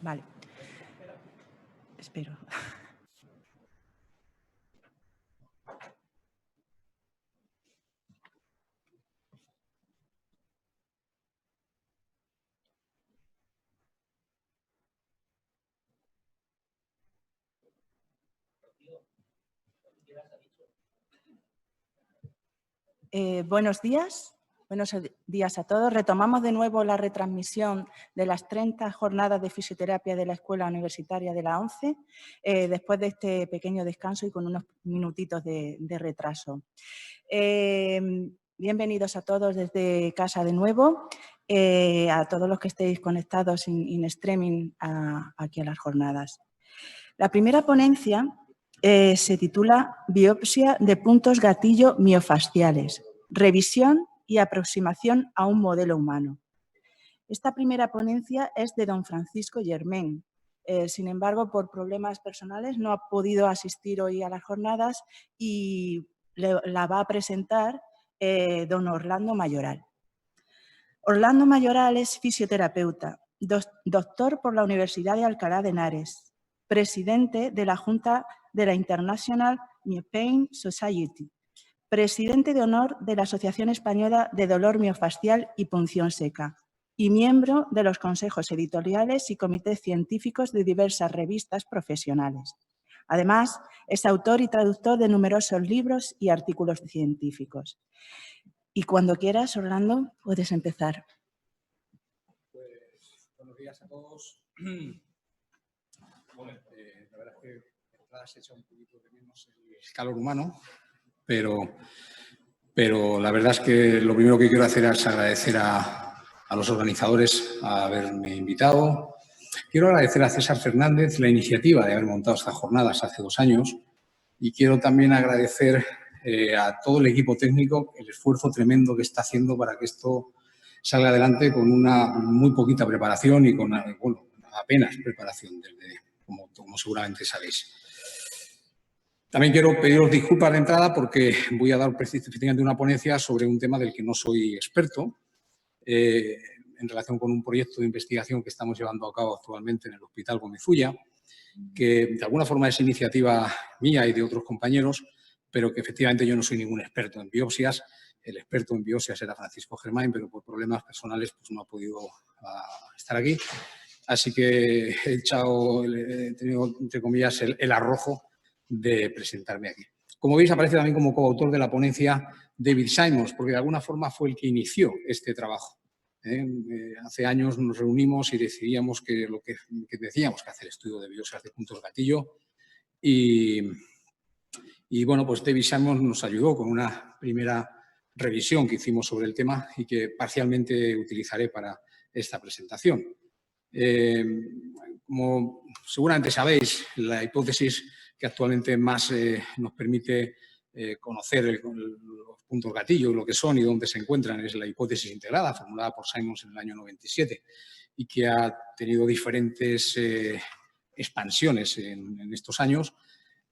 Vale. Espero. Buenos días a todos. Retomamos de nuevo la retransmisión de las 30 jornadas de fisioterapia de la Escuela Universitaria de la ONCE, después de este pequeño descanso y con unos minutitos de retraso. Bienvenidos a todos desde casa de nuevo, a todos los que estéis conectados in streaming aquí a las jornadas. La primera ponencia se titula Biopsia de puntos gatillo miofasciales, revisión y aproximación a un modelo humano. Esta primera ponencia es de don Francisco Germén. Sin embargo, por problemas personales no ha podido asistir hoy a las jornadas y la va a presentar don Orlando Mayoral. Orlando Mayoral es fisioterapeuta, doctor por la Universidad de Alcalá de Henares, presidente de la Junta de la International Knee Pain Society, presidente de honor de la Asociación Española de Dolor Miofascial y Punción Seca y miembro de los consejos editoriales y comités científicos de diversas revistas profesionales. Además, es autor y traductor de numerosos libros y artículos científicos. Y cuando quieras, Orlando, puedes empezar. Pues, buenos días a todos. Bueno, la verdad es que se echa un poquito de menos el calor humano, pero la verdad es que lo primero que quiero hacer es agradecer a los organizadores a haberme invitado. Quiero agradecer a César Fernández la iniciativa de haber montado estas jornadas hace 2 años y quiero también agradecer a todo el equipo técnico el esfuerzo tremendo que está haciendo para que esto salga adelante con una muy poquita preparación y con, bueno, apenas preparación, como seguramente sabéis. También quiero pediros disculpas de entrada porque voy a dar precisamente una ponencia sobre un tema del que no soy experto en relación con un proyecto de investigación que estamos llevando a cabo actualmente en el Hospital Gómez Ulla, que de alguna forma es iniciativa mía y de otros compañeros, pero que efectivamente yo no soy ningún experto en biopsias. El experto en biopsias era Francisco Germán, pero por problemas personales pues no ha podido estar aquí. Así que he tenido, entre comillas, el arrojo de presentarme aquí. Como veis, aparece también como coautor de la ponencia David Simons, porque de alguna forma fue el que inició este trabajo. Hace años nos reunimos y decidíamos que decíamos que hacer estudio de biopsias de puntos gatillo y bueno, pues David Simons nos ayudó con una primera revisión que hicimos sobre el tema y que parcialmente utilizaré para esta presentación. Como seguramente sabéis, la hipótesis que actualmente más nos permite conocer los puntos gatillo, lo que son y dónde se encuentran, es la hipótesis integrada, formulada por Simons en el año 97 y que ha tenido diferentes expansiones en estos años.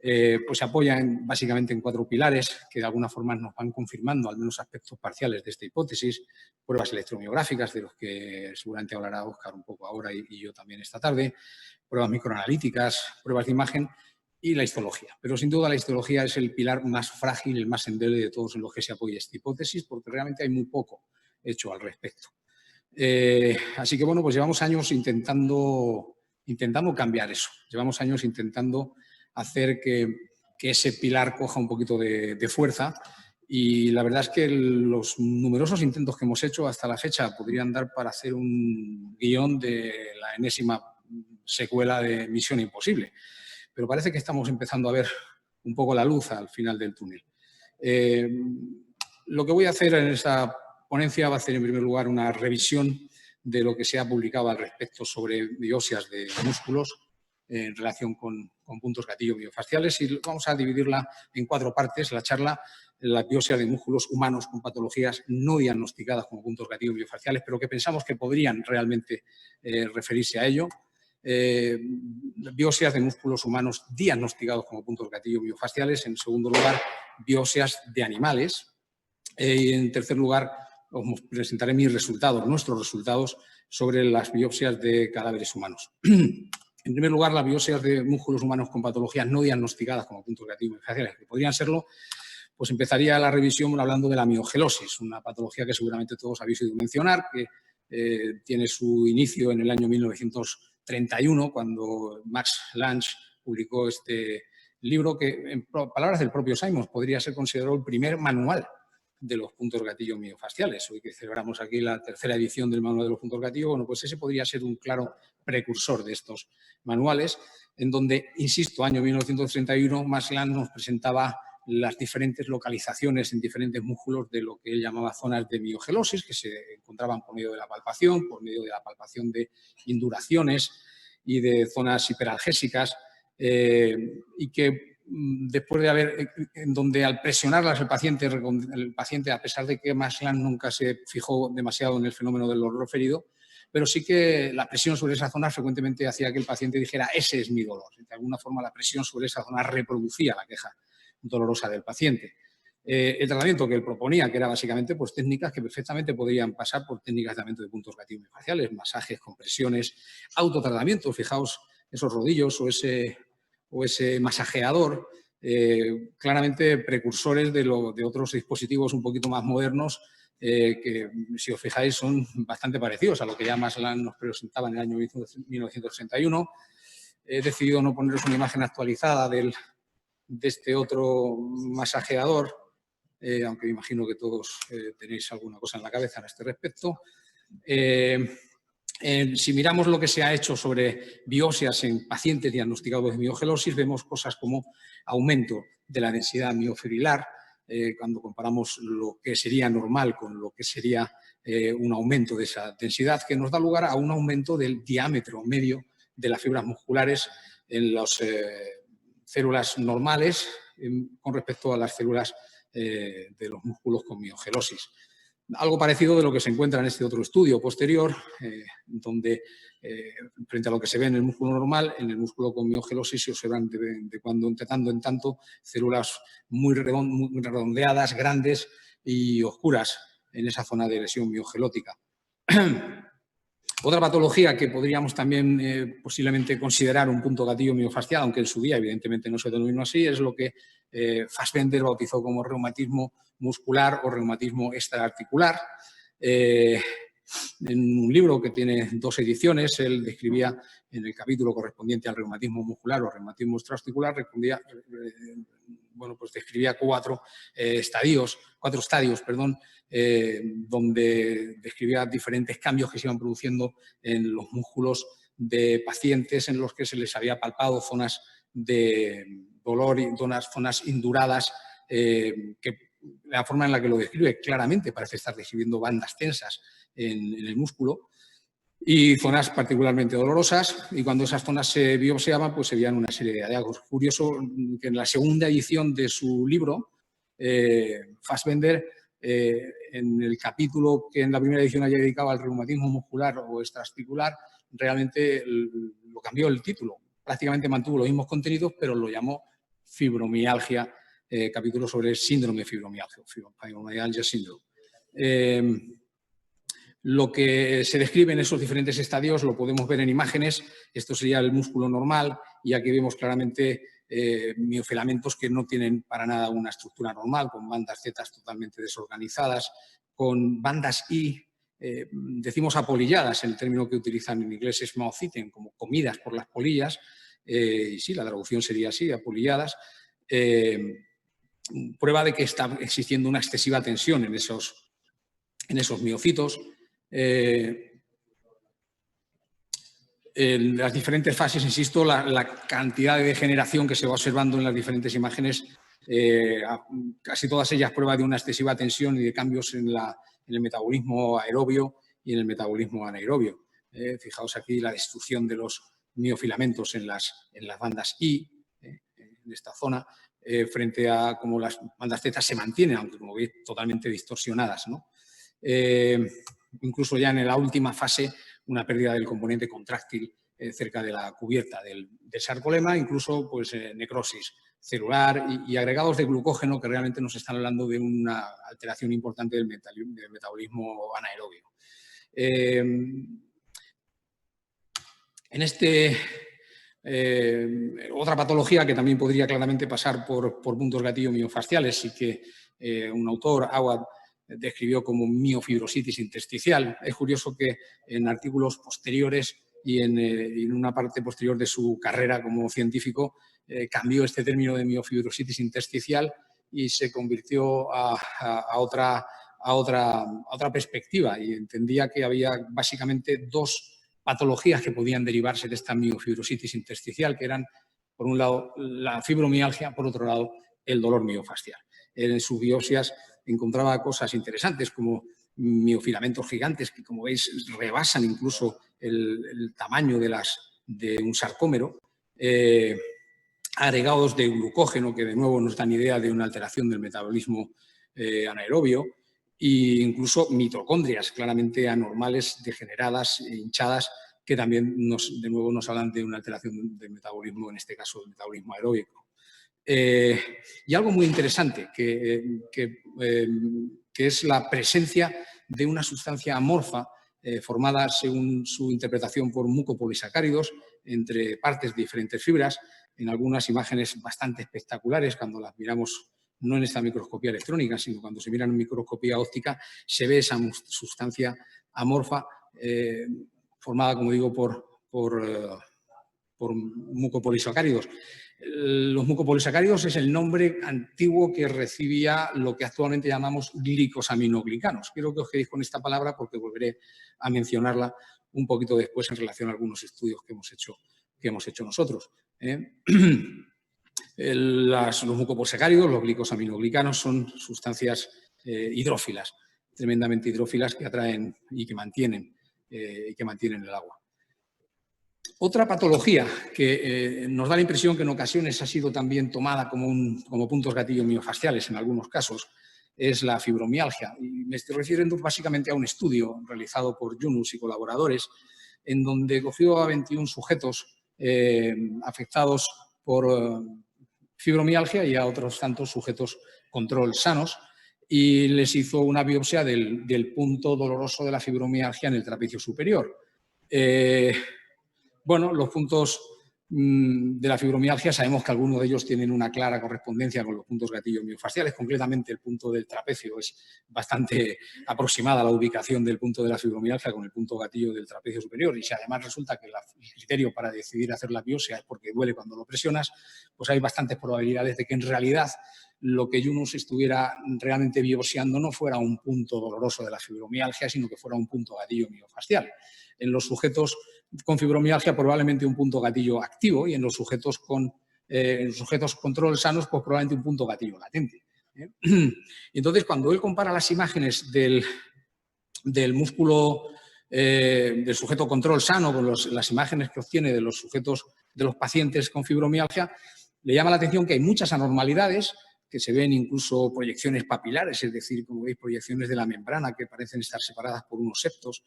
Pues se apoya básicamente en 4 pilares que de alguna forma nos van confirmando al menos aspectos parciales de esta hipótesis, pruebas electromiográficas, de los que seguramente hablará Óscar un poco ahora y yo también esta tarde, pruebas microanalíticas, pruebas de imagen y la histología. Pero sin duda la histología es el pilar más frágil, el más endeble de todos en los que se apoya esta hipótesis, porque realmente hay muy poco hecho al respecto. Así que bueno, pues llevamos años intentando cambiar eso, llevamos años intentando hacer que ese pilar coja un poquito de fuerza y la verdad es que los numerosos intentos que hemos hecho hasta la fecha podrían dar para hacer un guión de la enésima secuela de Misión Imposible, pero parece que estamos empezando a ver un poco la luz al final del túnel. Lo que voy a hacer en esta ponencia va a hacer en primer lugar una revisión de lo que se ha publicado al respecto sobre biopsias de músculos en relación con puntos gatillo miofasciales y vamos a dividirla en 4 partes, la charla, la biopsia de músculos humanos con patologías no diagnosticadas como puntos gatillo miofasciales, pero que pensamos que podrían realmente referirse a ello. Biopsias de músculos humanos diagnosticados como puntos gatillo miofasciales. En segundo lugar, biopsias de animales. Y en tercer lugar, os presentaré mis resultados, nuestros resultados sobre las biopsias de cadáveres humanos. En primer lugar, las biopsias de músculos humanos con patologías no diagnosticadas como puntos creativos miofasciales, que podrían serlo, pues empezaría la revisión hablando de la miogelosis, una patología que seguramente todos habéis oído mencionar, que tiene su inicio en el año 1931, cuando Max Lange publicó este libro que, en palabras del propio Simons, podría ser considerado el primer manual de los puntos gatillo miofasciales. Hoy que celebramos aquí la tercera edición del manual de los puntos gatillo, bueno, pues ese podría ser un claro precursor de estos manuales, en donde, insisto, año 1931, Max Lange nos presentaba las diferentes localizaciones en diferentes músculos de lo que él llamaba zonas de miogelosis, que se encontraban por medio de la palpación, de induraciones y de zonas hiperalgésicas, y que después de haber, en donde al presionarlas el paciente, a pesar de que Max Lange nunca se fijó demasiado en el fenómeno del dolor referido, pero sí que la presión sobre esa zona frecuentemente hacía que el paciente dijera, ese es mi dolor. De alguna forma la presión sobre esa zona reproducía la queja dolorosa del paciente. El tratamiento que él proponía, que era básicamente pues, técnicas que perfectamente podrían pasar por técnicas de tratamiento de puntos gatillo miofasciales, masajes, compresiones, autotratamientos, fijaos esos rodillos o ese masajeador, claramente precursores de otros dispositivos un poquito más modernos que, si os fijáis, son bastante parecidos a lo que ya Max Lange nos presentaba en el año 1961. He decidido no poneros una imagen actualizada de este otro masajeador, aunque me imagino que todos tenéis alguna cosa en la cabeza a este respecto. Si miramos lo que se ha hecho sobre biopsias en pacientes diagnosticados de miogelosis, vemos cosas como aumento de la densidad miofibrilar, cuando comparamos lo que sería normal con lo que sería un aumento de esa densidad, que nos da lugar a un aumento del diámetro medio de las fibras musculares en las células normales con respecto a las células de los músculos con miogelosis. Algo parecido de lo que se encuentra en este otro estudio posterior, donde frente a lo que se ve en el músculo normal, en el músculo con miogelosis se observan de tanto en tanto células muy redondeadas, grandes y oscuras en esa zona de lesión miogelótica. Otra patología que podríamos también posiblemente considerar un punto gatillo miofascial, aunque en su día evidentemente no se denominó así, es lo que Fassbender bautizó como reumatismo muscular o reumatismo extraarticular. En un libro que tiene 2 ediciones, él describía en el capítulo correspondiente al reumatismo muscular o reumatismo extraarticular, describía 4 estadios, donde describía diferentes cambios que se iban produciendo en los músculos de pacientes en los que se les había palpado zonas de dolor y zonas induradas, que la forma en la que lo describe claramente parece estar describiendo bandas tensas en el músculo y zonas particularmente dolorosas, y cuando esas zonas se biopsiaban pues se veían una serie de hallazgos. Curioso que en la segunda edición de su libro, Fassbender, en el capítulo que en la primera edición había dedicado al reumatismo muscular o extraarticular, realmente lo cambió el título. Prácticamente mantuvo los mismos contenidos, pero lo llamó fibromialgia, capítulo sobre el síndrome fibromialgia syndrome. Lo que se describe en esos diferentes estadios lo podemos ver en imágenes. Esto sería el músculo normal y aquí vemos claramente miofilamentos que no tienen para nada una estructura normal, con bandas Z totalmente desorganizadas, con bandas I, decimos apolilladas, el término que utilizan en inglés es mouth eaten, como comidas por las polillas, y sí, la traducción sería así, apolilladas, prueba de que está existiendo una excesiva tensión en esos miocitos. En las diferentes fases, insisto, la cantidad de degeneración que se va observando en las diferentes imágenes, casi todas ellas prueba de una excesiva tensión y de cambios en el metabolismo aerobio y en el metabolismo anaerobio. Fijaos aquí la destrucción de los miofilamentos en las bandas I, en esta zona, frente a cómo las bandas Z se mantienen, aunque como veis totalmente distorsionadas, ¿no? Incluso ya en la última fase, una pérdida del componente contráctil cerca de la cubierta del sarcolema, incluso pues, necrosis celular y agregados de glucógeno que realmente nos están hablando de una alteración importante del metabolismo anaerobio. Otra patología que también podría claramente pasar por puntos gatillo miofasciales y que un autor, Awad, describió como miofibrositis intersticial. Es curioso que en artículos posteriores y en una parte posterior de su carrera como científico cambió este término de miofibrositis intersticial y se convirtió a otra perspectiva y entendía que había básicamente dos patologías que podían derivarse de esta miofibrositis intersticial, que eran, por un lado, la fibromialgia, por otro lado, el dolor miofascial. En sus biopsias encontraba cosas interesantes como miofilamentos gigantes que, como veis, rebasan incluso el tamaño de un sarcómero, agregados de glucógeno, que de nuevo nos dan idea de una alteración del metabolismo anaerobio, e incluso mitocondrias claramente anormales, degeneradas, hinchadas, que también de nuevo nos hablan de una alteración del metabolismo, en este caso del metabolismo aeróbico. Y algo muy interesante, que es la presencia de una sustancia amorfa formada, según su interpretación, por mucopolisacáridos entre partes de diferentes fibras, en algunas imágenes bastante espectaculares cuando las miramos no en esta microscopía electrónica, sino cuando se mira en microscopía óptica, se ve esa sustancia amorfa formada, como digo, por mucopolisacáridos. Los mucopolisacáridos es el nombre antiguo que recibía lo que actualmente llamamos glicosaminoglicanos. Quiero que os quedéis con esta palabra porque volveré a mencionarla un poquito después en relación a algunos estudios que hemos hecho nosotros. Los mucopolisacáridos, los glicosaminoglicanos, son sustancias hidrófilas, tremendamente hidrófilas, que atraen y que mantienen el agua. Otra patología que nos da la impresión que en ocasiones ha sido también tomada como puntos gatillo miofasciales en algunos casos es la fibromialgia. Y me estoy refiriendo básicamente a un estudio realizado por Yunus y colaboradores en donde cogió a 21 sujetos afectados por fibromialgia y a otros tantos sujetos control sanos y les hizo una biopsia del punto doloroso de la fibromialgia en el trapecio superior. Bueno, los puntos de la fibromialgia sabemos que algunos de ellos tienen una clara correspondencia con los puntos gatillo miofasciales, concretamente el punto del trapecio es bastante aproximada a la ubicación del punto de la fibromialgia con el punto gatillo del trapecio superior y si además resulta que el criterio para decidir hacer la biopsia es porque duele cuando lo presionas, pues hay bastantes probabilidades de que en realidad lo que Yunus estuviera realmente biopsiando no fuera un punto doloroso de la fibromialgia, sino que fuera un punto gatillo miofascial. En los sujetos con fibromialgia probablemente un punto gatillo activo y en los sujetos control sanos pues probablemente un punto gatillo latente. Entonces, cuando él compara las imágenes del músculo del sujeto control sano con las imágenes que obtiene de los pacientes con fibromialgia, le llama la atención que hay muchas anormalidades, que se ven incluso proyecciones papilares, es decir, como veis, proyecciones de la membrana que parecen estar separadas por unos septos,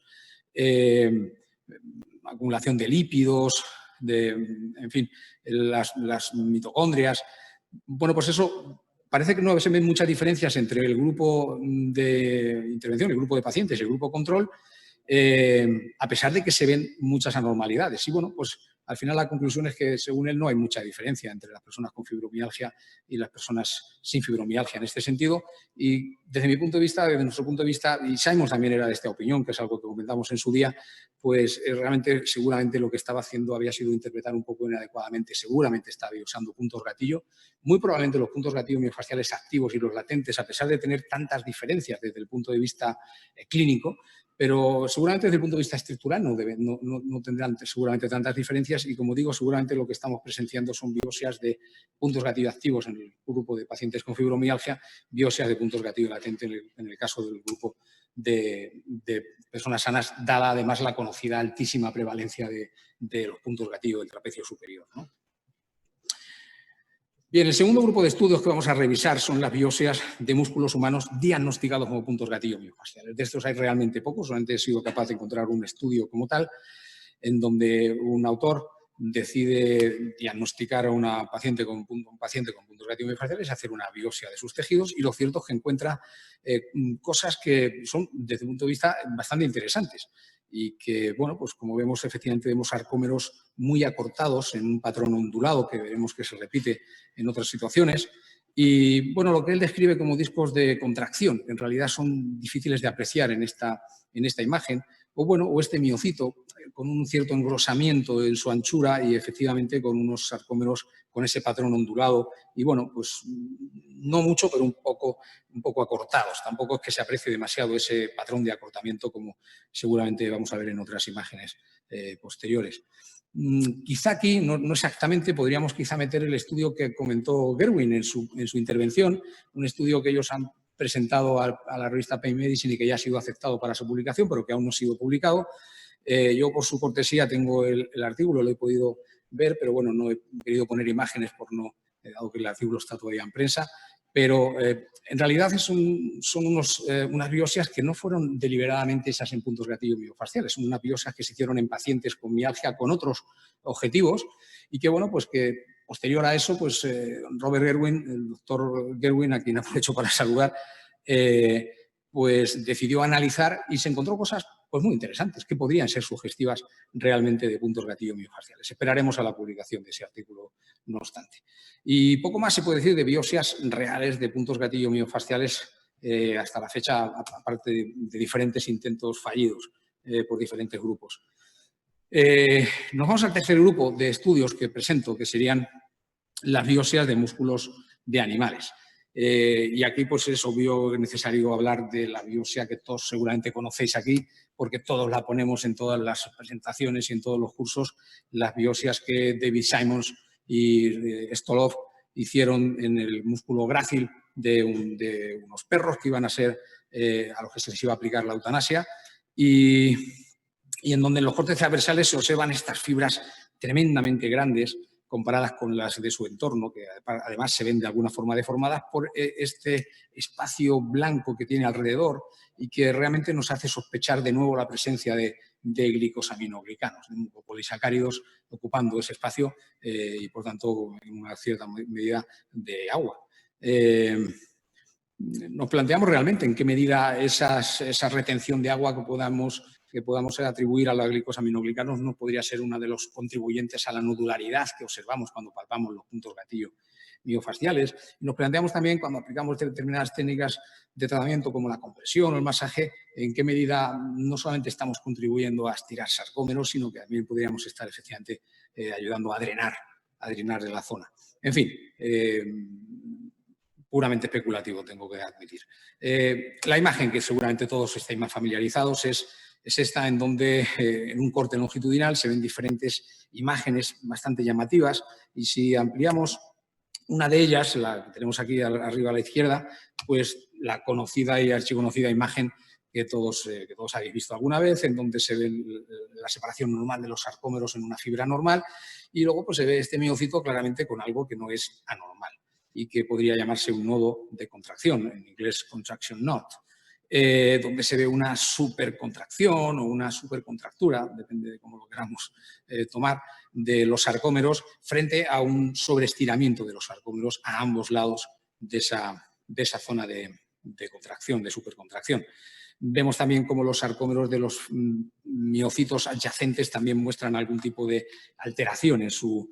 acumulación de lípidos, en fin, las mitocondrias. Bueno, pues eso parece que no se ven muchas diferencias entre el grupo de intervención, el grupo de pacientes y el grupo control, a pesar de que se ven muchas anormalidades. Y bueno, pues al final la conclusión es que, según él, no hay mucha diferencia entre las personas con fibromialgia y las personas sin fibromialgia en este sentido. Y desde mi punto de vista, desde nuestro punto de vista, y Simon también era de esta opinión, que es algo que comentamos en su día, pues realmente seguramente lo que estaba haciendo había sido interpretar un poco inadecuadamente. Seguramente estaba usando puntos gatillo. Muy probablemente los puntos gatillo miofasciales activos y los latentes, a pesar de tener tantas diferencias desde el punto de vista clínico, pero seguramente desde el punto de vista estructural no tendrán seguramente tantas diferencias y, como digo, seguramente lo que estamos presenciando son biopsias de puntos gatillo activos en el grupo de pacientes con fibromialgia, biopsias de puntos gatillo latente en el caso del grupo de personas sanas, dada además la conocida altísima prevalencia de los puntos gatillo del trapecio superior, ¿no? Bien, el segundo grupo de estudios que vamos a revisar son las biopsias de músculos humanos diagnosticados como puntos gatillo miofasciales. De estos hay realmente pocos, solamente he sido capaz de encontrar un estudio como tal, en donde un autor decide diagnosticar a un paciente con puntos gatillo miofasciales, hacer una biopsia de sus tejidos y lo cierto es que encuentra cosas que son, desde el punto de vista, bastante interesantes. y que, bueno, pues como vemos, efectivamente vemos sarcómeros muy acortados en un patrón ondulado que veremos que se repite en otras situaciones. Y, bueno, lo que él describe como discos de contracción, que en realidad son difíciles de apreciar en esta imagen, o este miocito con un cierto engrosamiento en su anchura y efectivamente con unos sarcómeros con ese patrón ondulado y, bueno, pues no mucho, pero un poco acortados. Tampoco es que se aprecie demasiado ese patrón de acortamiento como seguramente vamos a ver en otras imágenes posteriores. Quizá aquí, no exactamente, podríamos quizá meter el estudio que comentó Gerwin en su intervención, un estudio que ellos han presentado a la revista Pain Medicine y que ya ha sido aceptado para su publicación, pero que aún no ha sido publicado. Yo, por su cortesía, tengo el artículo, lo he podido ver, pero bueno, no he querido poner imágenes dado que el artículo está todavía en prensa. Pero en realidad son unas biopsias que no fueron deliberadamente hechas en puntos gatillo miofasciales, son unas biopsias que se hicieron en pacientes con mialgia con otros objetivos y que, bueno, pues que posterior a eso, pues Robert Gerwin, el doctor Gerwin, a quien aprovecho para saludar, pues decidió analizar y se encontró cosas pues muy interesantes que podrían ser sugestivas realmente de puntos gatillo miofasciales. Esperaremos a la publicación de ese artículo, no obstante. Y poco más se puede decir de biopsias reales de puntos gatillo miofasciales hasta la fecha, aparte de diferentes intentos fallidos por diferentes grupos. Nos vamos al tercer grupo de estudios que presento, que serían las biopsias de músculos de animales. Y aquí pues es obvio necesario hablar de la biopsia que todos seguramente conocéis aquí, porque todos la ponemos en todas las presentaciones y en todos los cursos, las biopsias que David Simons y Stolov hicieron en el músculo grácil de unos perros que iban a ser a los que se les iba a aplicar la eutanasia y en donde en los cortes transversales se observan estas fibras tremendamente grandes comparadas con las de su entorno, que además se ven de alguna forma deformadas por este espacio blanco que tiene alrededor y que realmente nos hace sospechar de nuevo la presencia de glicosaminoglicanos, de polisacáridos ocupando ese espacio y, por tanto, en una cierta medida de agua. Nos planteamos realmente en qué medida esa retención de agua que podamos atribuir a los glicosaminoglicanos no podría ser uno de los contribuyentes a la nodularidad que observamos cuando palpamos los puntos gatillo miofasciales. Y nos planteamos también, cuando aplicamos determinadas técnicas de tratamiento como la compresión o el masaje, en qué medida no solamente estamos contribuyendo a estirar sarcómeros, sino que también podríamos estar efectivamente ayudando a drenar de la zona. En fin, puramente especulativo, tengo que admitir. La imagen que seguramente todos estáis más familiarizados es esta, en donde en un corte longitudinal se ven diferentes imágenes bastante llamativas y si ampliamos una de ellas, la que tenemos aquí arriba a la izquierda, pues la conocida y archiconocida imagen que todos habéis visto alguna vez, en donde se ve la separación normal de los sarcómeros en una fibra normal y luego pues se ve este miocito claramente con algo que no es anormal y que podría llamarse un nodo de contracción, en inglés contraction knot, donde se ve una supercontracción o una supercontractura, depende de cómo lo queramos tomar, de los sarcómeros frente a un sobreestiramiento de los sarcómeros a ambos lados de esa zona de contracción, de supercontracción. Vemos también cómo los sarcómeros de los miocitos adyacentes también muestran algún tipo de alteración en su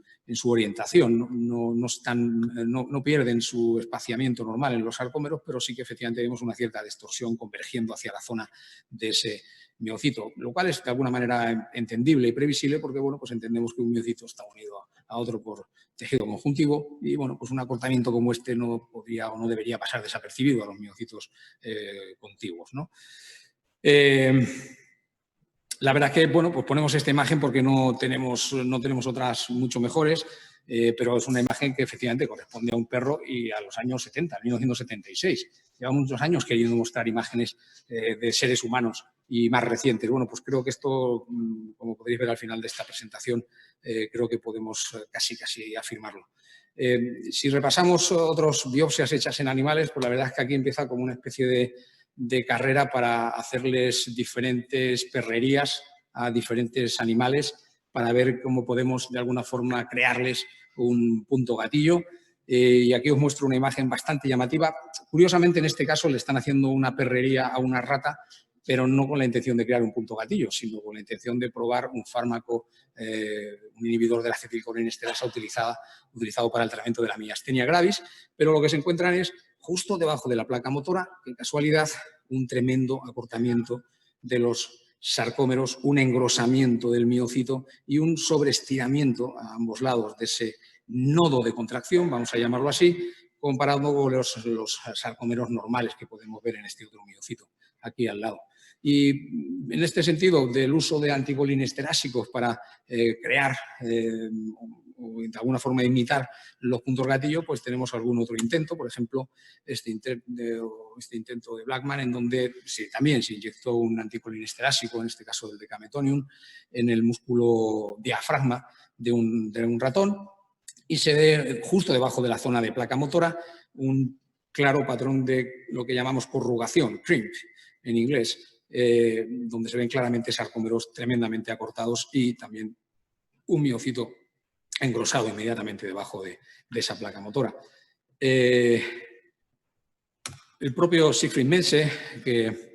orientación. No pierden su espaciamiento normal en los sarcómeros, pero sí que efectivamente vemos una cierta distorsión convergiendo hacia la zona de ese miocito, lo cual es de alguna manera entendible y previsible porque, bueno, pues entendemos que un miocito está unido a otro por tejido conjuntivo y, bueno, pues un acortamiento como este no podría o no debería pasar desapercibido a los miocitos contiguos, ¿no? La verdad es que, bueno, pues ponemos esta imagen porque no tenemos otras mucho mejores, pero es una imagen que efectivamente corresponde a un perro y a los años 70, 1976. Llevamos muchos años queriendo mostrar imágenes de seres humanos y más recientes. Bueno, pues creo que esto, como podréis ver al final de esta presentación, creo que podemos casi afirmarlo. Si repasamos otras biopsias hechas en animales, pues la verdad es que aquí empieza como una especie de carrera para hacerles diferentes perrerías a diferentes animales para ver cómo podemos de alguna forma crearles un punto gatillo. Y aquí os muestro una imagen bastante llamativa. Curiosamente, en este caso le están haciendo una perrería a una rata pero no con la intención de crear un punto gatillo, sino con la intención de probar un fármaco, un inhibidor de la acetilcolinesterasa utilizado para el tratamiento de la miastenia gravis, pero lo que se encuentran es justo debajo de la placa motora, en casualidad, un tremendo acortamiento de los sarcómeros, un engrosamiento del miocito y un sobreestiramiento a ambos lados de ese nodo de contracción, vamos a llamarlo así, comparado con los sarcómeros normales que podemos ver en este otro miocito, aquí al lado. Y en este sentido, del uso de anticolinesterásicos para crear o de alguna forma imitar los puntos gatillo, pues tenemos algún otro intento, por ejemplo, este intento de Blackman, en donde también se inyectó un anticolinesterásico, en este caso del decametonium, en el músculo diafragma de un ratón, y se ve justo debajo de la zona de placa motora un claro patrón de lo que llamamos corrugación, crimp en inglés, donde se ven claramente sarcómeros tremendamente acortados y también un miocito engrosado inmediatamente debajo de esa placa motora. El propio Siegfried Mense, que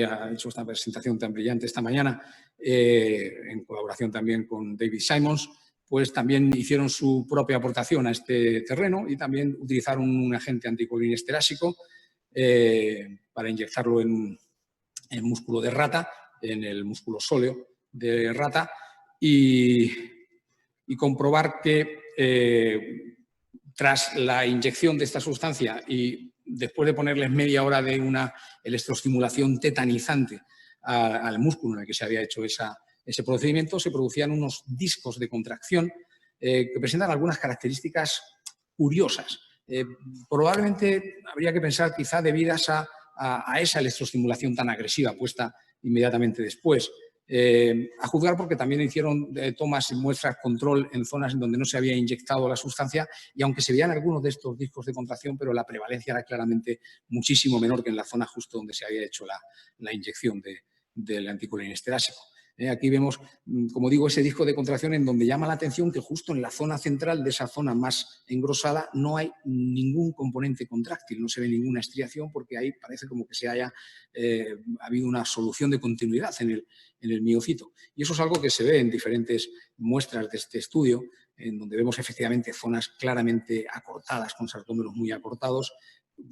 ha hecho esta presentación tan brillante esta mañana, en colaboración también con David Simons, pues también hicieron su propia aportación a este terreno y también utilizaron un agente anticolinesterásico para inyectarlo en músculo de rata, en el músculo sóleo de rata, y comprobar que tras la inyección de esta sustancia y después de ponerles media hora de una electroestimulación tetanizante al músculo en el que se había hecho ese procedimiento, se producían unos discos de contracción que presentan algunas características curiosas. Probablemente habría que pensar quizá debidas a esa electroestimulación tan agresiva puesta inmediatamente después. A juzgar porque también hicieron tomas y muestras control en zonas en donde no se había inyectado la sustancia y aunque se veían algunos de estos discos de contracción, pero la prevalencia era claramente muchísimo menor que en la zona justo donde se había hecho la inyección del anticolinesterásico. Aquí vemos, como digo, ese disco de contracción en donde llama la atención que justo en la zona central de esa zona más engrosada no hay ningún componente contráctil, no se ve ninguna estriación porque ahí parece como que se haya habido una solución de continuidad en el miocito. Y eso es algo que se ve en diferentes muestras de este estudio, en donde vemos efectivamente zonas claramente acortadas, con sarcómeros muy acortados,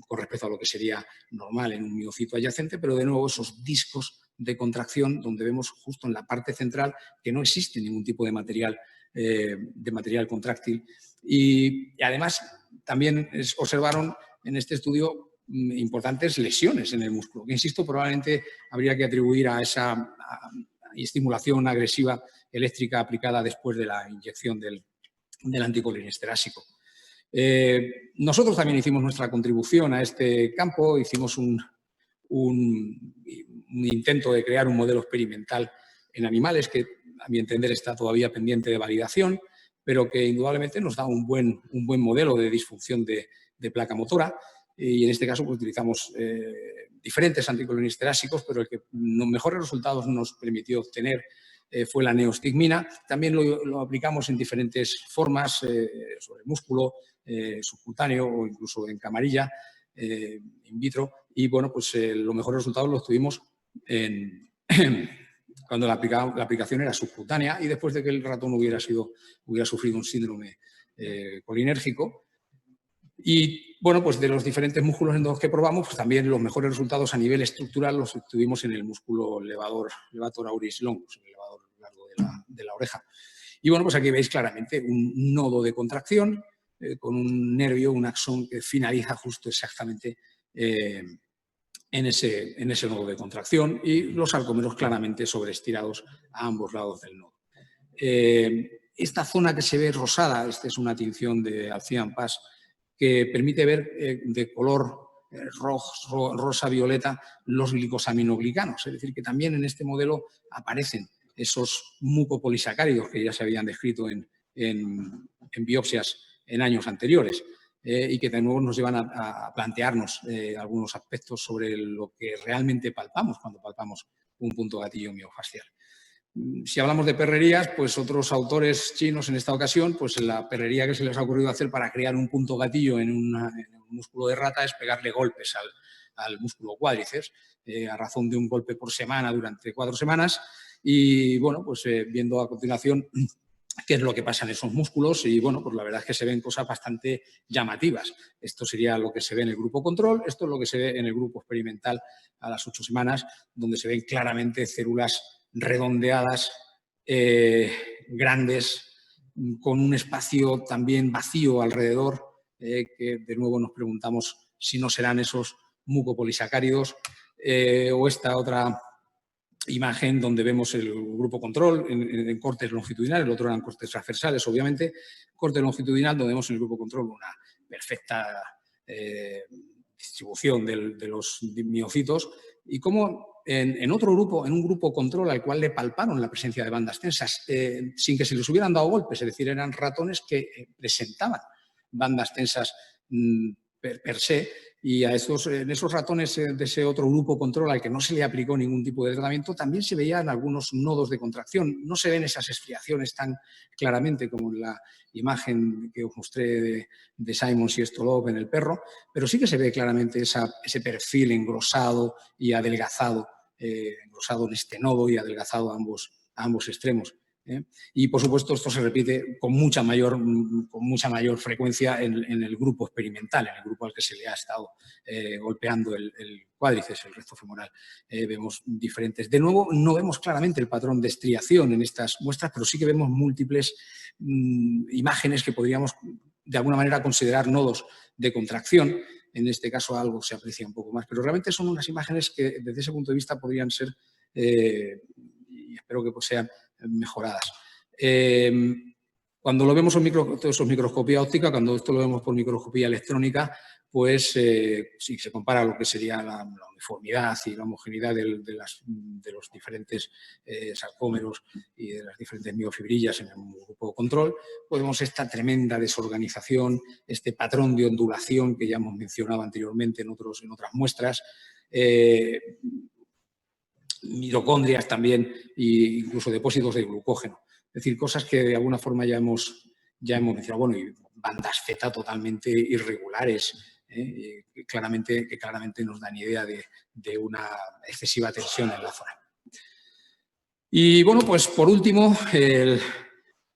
con respecto a lo que sería normal en un miocito adyacente, pero de nuevo esos discos de contracción donde vemos justo en la parte central que no existe ningún tipo de material contráctil. Y además también observaron en este estudio importantes lesiones en el músculo, que insisto, probablemente habría que atribuir a esa estimulación agresiva eléctrica aplicada después de la inyección del anticolinesterásico. Nosotros también hicimos nuestra contribución a este campo, hicimos un intento de crear un modelo experimental en animales que, a mi entender, está todavía pendiente de validación, pero que indudablemente nos da un buen modelo de disfunción de placa motora. Y en este caso pues, utilizamos diferentes anticolinesteráticos, pero el que mejores resultados nos permitió obtener fue la neostigmina. También lo aplicamos en diferentes formas, sobre el músculo, subcutáneo o incluso en camarilla, in vitro. Y bueno, pues los mejores resultados los tuvimos cuando la aplicación era subcutánea y después de que el ratón hubiera sufrido un síndrome colinérgico. Y bueno, pues de los diferentes músculos en los que probamos, pues también los mejores resultados a nivel estructural los obtuvimos en el músculo levator auris longus, el levador largo de la oreja. Y bueno, pues aquí veis claramente un nodo de contracción con un nervio, un axón que finaliza justo exactamente en ese nodo de contracción y los sarcómeros claramente sobreestirados a ambos lados del nodo. Esta zona que se ve rosada, esta es una tinción de Alcian Pass, que permite ver de color rosa-violeta los glicosaminoglicanos. Es decir, que también en este modelo aparecen esos mucopolisacáridos que ya se habían descrito en biopsias en años anteriores y que de nuevo nos llevan a plantearnos algunos aspectos sobre lo que realmente palpamos cuando palpamos un punto gatillo miofascial. Si hablamos de perrerías, pues otros autores chinos en esta ocasión, pues la perrería que se les ha ocurrido hacer para crear un punto gatillo en un músculo de rata es pegarle golpes al músculo cuádriceps, a razón de un golpe por semana durante 4 semanas. Y bueno, pues viendo a continuación qué es lo que pasa en esos músculos y bueno, pues la verdad es que se ven cosas bastante llamativas. Esto sería lo que se ve en el grupo control, esto es lo que se ve en el grupo experimental a las 8 semanas, donde se ven claramente células redondeadas, grandes, con un espacio también vacío alrededor, que de nuevo nos preguntamos si no serán esos mucopolisacáridos, o esta otra imagen donde vemos el grupo control en cortes longitudinales, el otro eran cortes transversales, obviamente, corte longitudinal donde vemos en el grupo control una perfecta distribución de los miocitos y cómo en otro grupo, en un grupo control al cual le palparon la presencia de bandas tensas sin que se les hubieran dado golpes, es decir, eran ratones que presentaban bandas tensas per se, y en esos ratones de ese otro grupo control al que no se le aplicó ningún tipo de tratamiento también se veían algunos nodos de contracción. No se ven esas estriaciones tan claramente como en la imagen que os mostré de Simons y Stolov en el perro, pero sí que se ve claramente ese perfil engrosado y adelgazado, engrosado en este nodo y adelgazado a ambos extremos. Y, por supuesto, esto se repite con mucha mayor frecuencia en el grupo experimental, en el grupo al que se le ha estado golpeando el cuádriceps, el recto femoral. Vemos diferentes. De nuevo, no vemos claramente el patrón de estriación en estas muestras, pero sí que vemos múltiples imágenes que podríamos, de alguna manera, considerar nodos de contracción. En este caso, algo se aprecia un poco más. Pero realmente son unas imágenes que, desde ese punto de vista, podrían ser, y espero que pues, sean mejoradas. Cuando lo vemos en microscopía óptica, cuando esto lo vemos por microscopía electrónica, pues si se compara lo que sería la uniformidad y la homogeneidad de los diferentes sarcómeros y de las diferentes miofibrillas en el grupo control, pues vemos esta tremenda desorganización, este patrón de ondulación que ya hemos mencionado anteriormente en otras muestras, mitocondrias también e incluso depósitos de glucógeno. Es decir, cosas que de alguna forma ya hemos mencionado. Bueno, y bandas zeta totalmente irregulares, que claramente nos dan idea de una excesiva tensión en la zona. Y bueno, pues por último,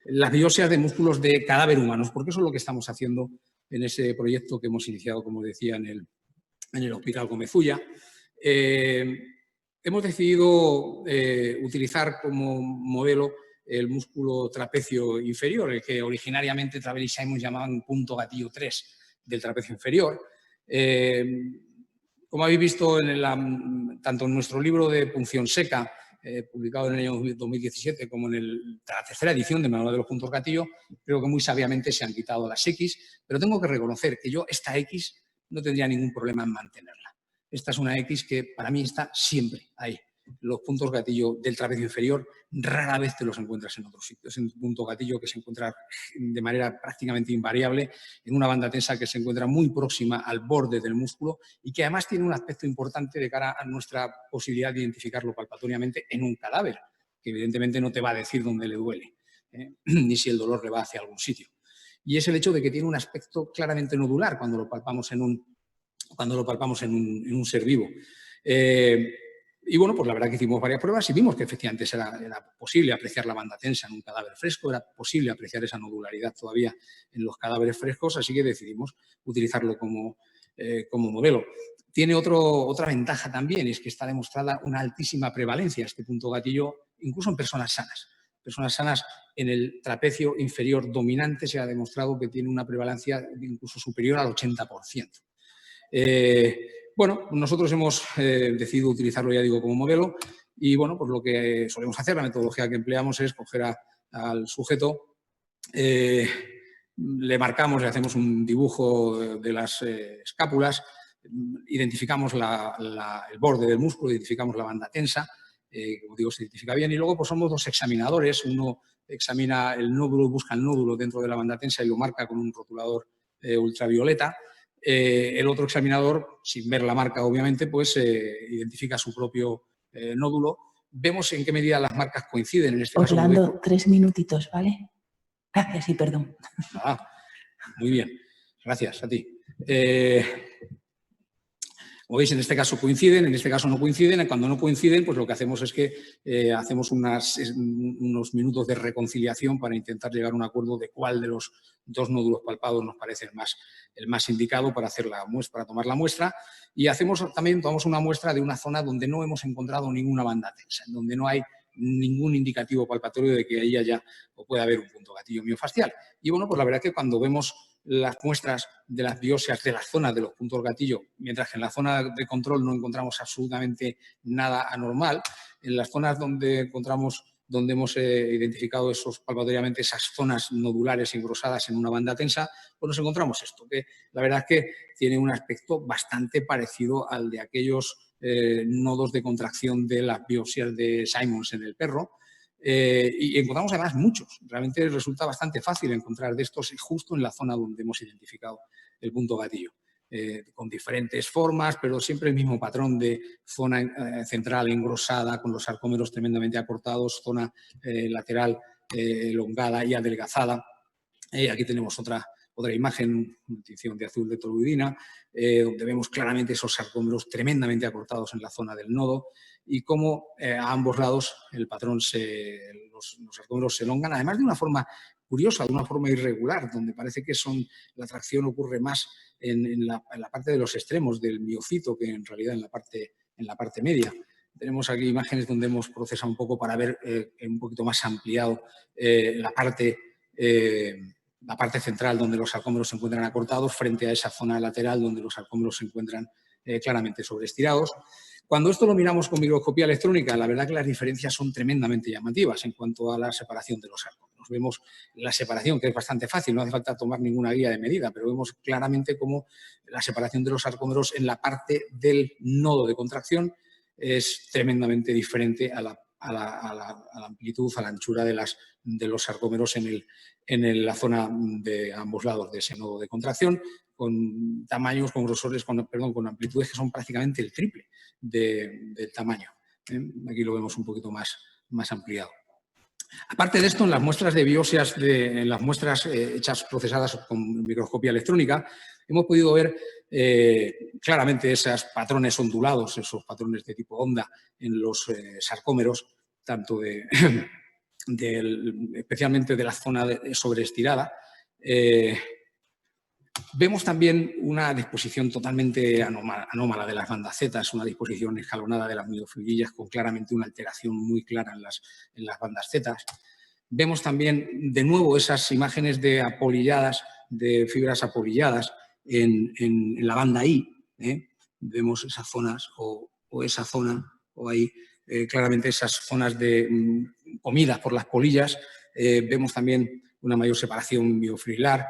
las biopsias de músculos de cadáver humanos, porque eso es lo que estamos haciendo en ese proyecto que hemos iniciado, como decía, en el Hospital Gómez Ulla. Hemos decidido utilizar como modelo el músculo trapecio inferior, el que originariamente Travell y Simons llamaban punto gatillo 3 del trapecio inferior. Como habéis visto tanto en nuestro libro de punción seca, publicado en el año 2017, como en la tercera edición de Manual de los Puntos Gatillo, creo que muy sabiamente se han quitado las X, pero tengo que reconocer que yo esta X no tendría ningún problema en mantenerla. Esta es una X que para mí está siempre ahí. Los puntos gatillo del trapecio inferior rara vez te los encuentras en otros sitios. Es un punto gatillo que se encuentra de manera prácticamente invariable en una banda tensa que se encuentra muy próxima al borde del músculo y que además tiene un aspecto importante de cara a nuestra posibilidad de identificarlo palpatoriamente en un cadáver, que evidentemente no te va a decir dónde le duele, ni si el dolor le va hacia algún sitio. Y es el hecho de que tiene un aspecto claramente nodular cuando lo palpamos en un ser vivo. Y bueno, pues la verdad que hicimos varias pruebas y vimos que efectivamente era posible apreciar la banda tensa en un cadáver fresco, era posible apreciar esa nodularidad todavía en los cadáveres frescos, así que decidimos utilizarlo como modelo. Tiene otra ventaja también, es que está demostrada una altísima prevalencia este punto gatillo, incluso en personas sanas. Personas sanas en el trapecio inferior dominante se ha demostrado que tiene una prevalencia incluso superior al 80%. Bueno, nosotros hemos decidido utilizarlo, ya digo, como modelo y, bueno, pues lo que solemos hacer, la metodología que empleamos es coger al sujeto, le marcamos, le hacemos un dibujo de las escápulas, identificamos el borde del músculo, identificamos la banda tensa, como digo, se identifica bien y luego pues somos dos examinadores, uno examina el nódulo, busca el nódulo dentro de la banda tensa y lo marca con un rotulador ultravioleta. El otro examinador, sin ver la marca obviamente, pues identifica su propio nódulo vemos en qué medida las marcas coinciden. En este Orlando, caso, 3 minutitos, ¿vale? Gracias y perdón. Muy bien, gracias a ti. Como veis, en este caso coinciden, en este caso no coinciden. Cuando no coinciden, pues lo que hacemos es que hacemos unos minutos de reconciliación para intentar llegar a un acuerdo de cuál de los dos nódulos palpados nos parece el más indicado para hacer la muestra, para tomar la muestra. Y tomamos una muestra de una zona donde no hemos encontrado ninguna banda tensa, donde no hay ningún indicativo palpatorio de que ahí haya o pueda haber un punto gatillo miofascial. Y bueno, pues la verdad es que cuando vemos las muestras de las biopsias de las zonas de los puntos gatillo, mientras que en la zona de control no encontramos absolutamente nada anormal, en las zonas donde hemos identificado palpatoriamente esas zonas nodulares engrosadas en una banda tensa, pues nos encontramos esto, que la verdad es que tiene un aspecto bastante parecido al de aquellos nodos de contracción de las biopsias de Simons en el perro. Y encontramos además muchos. Realmente resulta bastante fácil encontrar de estos justo en la zona donde hemos identificado el punto gatillo. Con diferentes formas, pero siempre el mismo patrón de zona central engrosada, con los sarcómeros tremendamente acortados, zona lateral elongada y adelgazada. Aquí tenemos otra imagen, una tinción de azul de toluidina, donde vemos claramente esos sarcómeros tremendamente acortados en la zona del nodo y cómo a ambos lados el patrón los sarcómeros se elongan, además de una forma curiosa, de una forma irregular, donde parece que la tracción ocurre más en la parte de los extremos del miocito que en realidad en la parte media. Tenemos aquí imágenes donde hemos procesado un poco para ver un poquito más ampliado la parte central donde los sarcómeros se encuentran acortados frente a esa zona lateral donde los sarcómeros se encuentran claramente sobreestirados. Cuando esto lo miramos con microscopía electrónica, la verdad que las diferencias son tremendamente llamativas en cuanto a la separación de los sarcómeros. Vemos la separación, que es bastante fácil, no hace falta tomar ninguna guía de medida, pero vemos claramente cómo la separación de los sarcómeros en la parte del nodo de contracción es tremendamente diferente a la amplitud, a la anchura de los sarcómeros en la zona de ambos lados de ese nodo de contracción, con tamaños, con grosores, con amplitudes que son prácticamente el triple del tamaño. Aquí lo vemos un poquito más ampliado. Aparte de esto, en las muestras de biopsias, en las muestras hechas procesadas con microscopía electrónica, hemos podido ver claramente esos patrones ondulados, esos patrones de tipo onda en los sarcómeros, tanto especialmente de la zona sobreestirada. Vemos también una disposición totalmente anómala de las bandas Z, una disposición escalonada de las miofibrillas con claramente una alteración muy clara en las bandas Z. Vemos también de nuevo esas imágenes de fibras apolilladas en la banda I. Vemos esas zonas o esa zona o ahí claramente esas zonas comidas por las polillas. Vemos también una mayor separación miofibrilar,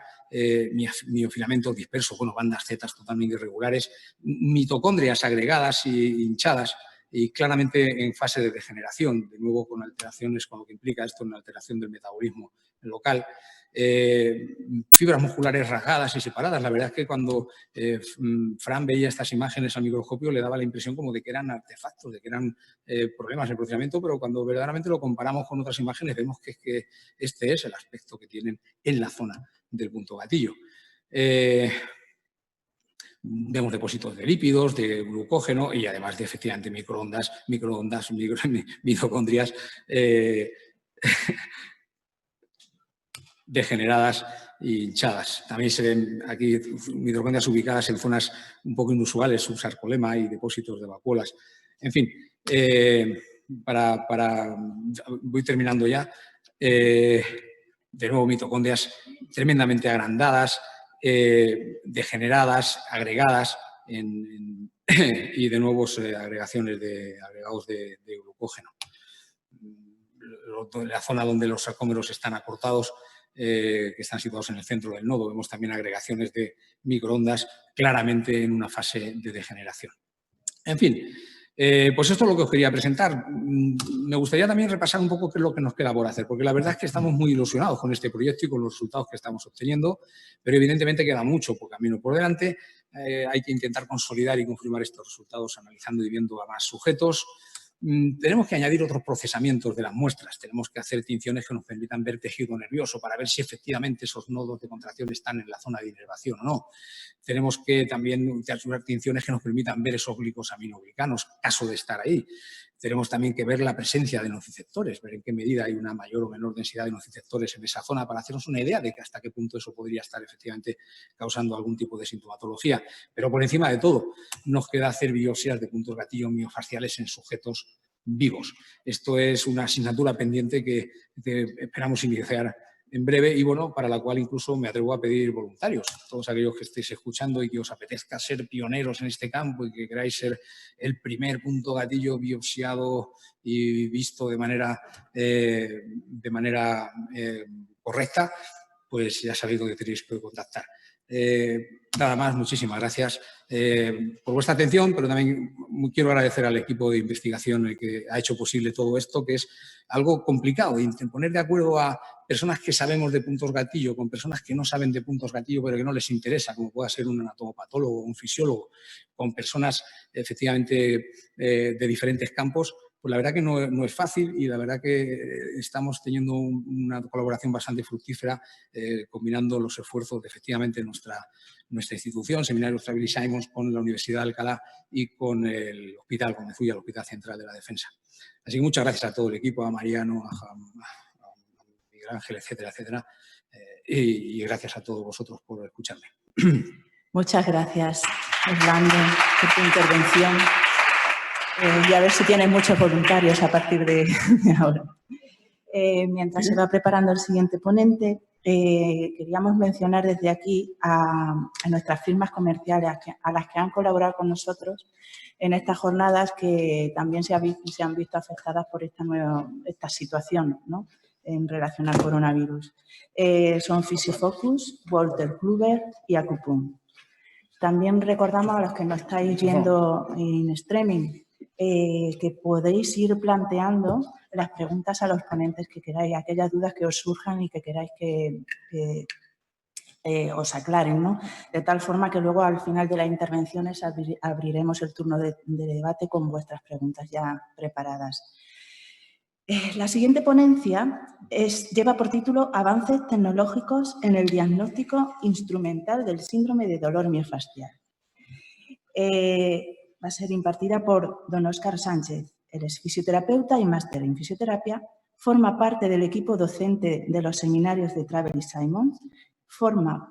miofilamentos dispersos, bandas Z totalmente irregulares, mitocondrias agregadas y hinchadas y claramente en fase de degeneración, de nuevo con alteraciones, con lo que implica esto, una alteración del metabolismo local. Fibras musculares rasgadas y separadas. La verdad es que cuando Fran veía estas imágenes al microscopio le daba la impresión como de que eran artefactos, de que eran problemas en el procesamiento, pero cuando verdaderamente lo comparamos con otras imágenes vemos que este es el aspecto que tienen en la zona del punto gatillo. Vemos depósitos de lípidos, de glucógeno y además de efectivamente microondas, mitocondrias degeneradas e hinchadas. También se ven aquí mitocondrias ubicadas en zonas un poco inusuales, subsarcolema y depósitos de vacuolas. En fin, voy terminando ya. De nuevo, mitocondrias tremendamente agrandadas, degeneradas, agregadas y de nuevo agregados de glucógeno. La zona donde los sarcómeros están acortados, que están situados en el centro del nodo, vemos también agregaciones de microondas claramente en una fase de degeneración. En fin, pues esto es lo que os quería presentar. Me gustaría también repasar un poco qué es lo que nos queda por hacer, porque la verdad es que estamos muy ilusionados con este proyecto y con los resultados que estamos obteniendo, pero evidentemente queda mucho camino por delante. Hay que intentar consolidar y confirmar estos resultados analizando y viendo a más sujetos. tenemos que añadir otros procesamientos de las muestras. Tenemos que hacer tinciones que nos permitan ver tejido nervioso para ver si efectivamente esos nodos de contracción están en la zona de inervación o no. Tenemos que también hacer tinciones que nos permitan ver esos glicosaminoglicanos, caso de estar ahí. Tenemos también que ver la presencia de nociceptores, ver en qué medida hay una mayor o menor densidad de nociceptores en esa zona para hacernos una idea de que hasta qué punto eso podría estar efectivamente causando algún tipo de sintomatología. Pero por encima de todo, nos queda hacer biopsias de puntos gatillo miofasciales en sujetos vivos. Esto es una asignatura pendiente que esperamos iniciar en breve y, bueno, para la cual incluso me atrevo a pedir voluntarios. Todos aquellos que estéis escuchando y que os apetezca ser pioneros en este campo y que queráis ser el primer punto gatillo biopsiado y visto de manera correcta, pues ya sabéis dónde tenéis que contactar. Nada más, muchísimas gracias por vuestra atención, pero también quiero agradecer al equipo de investigación el que ha hecho posible todo esto, que es algo complicado, poner de acuerdo a personas que sabemos de puntos gatillo con personas que no saben de puntos gatillo pero que no les interesa, como pueda ser un anatomopatólogo o un fisiólogo, con personas efectivamente de diferentes campos. Pues la verdad que no es fácil y la verdad que estamos teniendo una colaboración bastante fructífera combinando los esfuerzos de efectivamente nuestra institución, Seminario Strawberry Simons, con la Universidad de Alcalá y con el Hospital, con el Hospital Central de la Defensa. Así que muchas gracias a todo el equipo, a Mariano, a Miguel Ángel, etcétera, etcétera. Y gracias a todos vosotros por escucharme. Muchas gracias, Orlando, por tu intervención. Y a ver si tienes muchos voluntarios a partir de ahora. Mientras se va preparando el siguiente ponente, queríamos mencionar desde aquí a nuestras firmas comerciales, a las que han colaborado con nosotros en estas jornadas que también se han visto afectadas por esta situación, ¿no?, en relación al coronavirus. Son Physiofocus, Walter Kluber y Acupum. También recordamos a los que nos estáis viendo en streaming que podéis ir planteando las preguntas a los ponentes que queráis, aquellas dudas que os surjan y que queráis que os aclaren, ¿no? De tal forma que luego al final de las intervenciones abriremos el turno de debate con vuestras preguntas ya preparadas. La siguiente ponencia lleva por título Avances tecnológicos en el diagnóstico instrumental del síndrome de dolor miofascial. Va a ser impartida por don Óscar Sánchez. Él es fisioterapeuta y máster en fisioterapia, forma parte del equipo docente de los seminarios de Strawberry Simons, forma